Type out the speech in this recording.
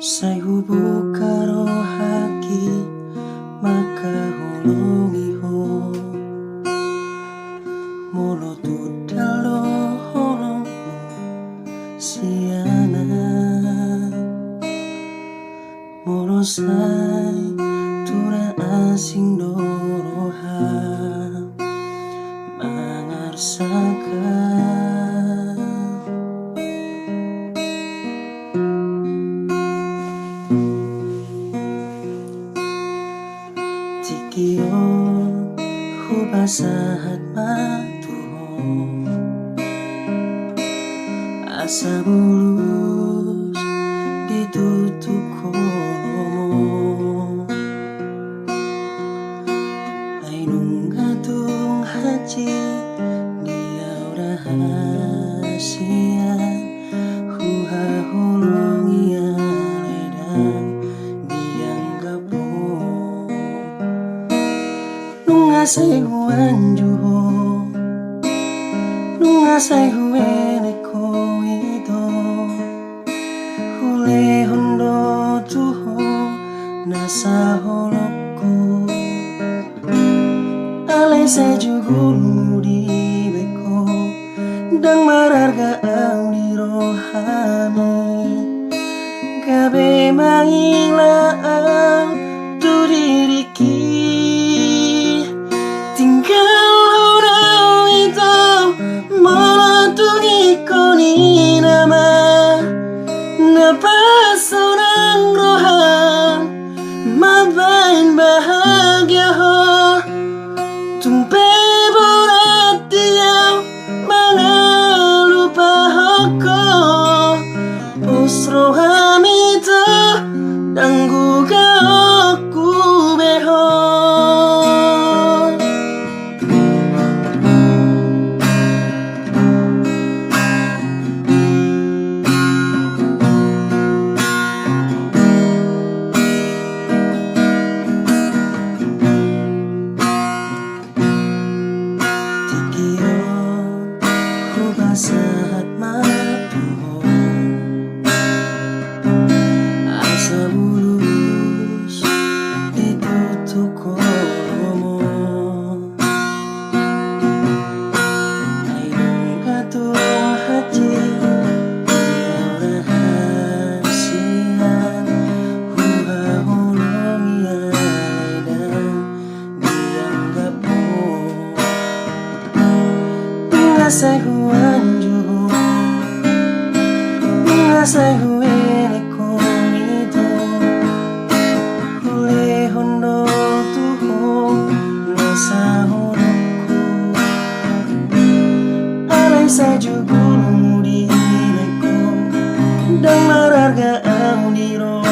Say hubog karo haki makahulungi ho molo tudalo holong siana molo say tura asing doroha mangarsaka Tikiyo hubasahat matuho asa bulus ditutup kolomo ay nunghatung haji diaw rahasia huha hulong iyaledang Nungasay huanjuho Nungasay huene ko ito Hule hondo tuho Nasa holokku Alay sa jugul mudi beko Dang mararga ang dirohami Gabe mangilaan tu diriki Tinggal orang itu melantungi koni nama Napas orang rohan mabain bahagia ho Tumpe berat dia mengelupa hoko Usro hamita dan guga aku beho Saat matuho asa bulus ditutup kolomo ay nunghatung haji diaw rahasia huha hulong iyaledang dianggap mo Nungasay huanjuho Nungasay huene ko ito Huli hondo tuho Nasa holokku Alay sa jugul mudi beko Dang mararga ang diro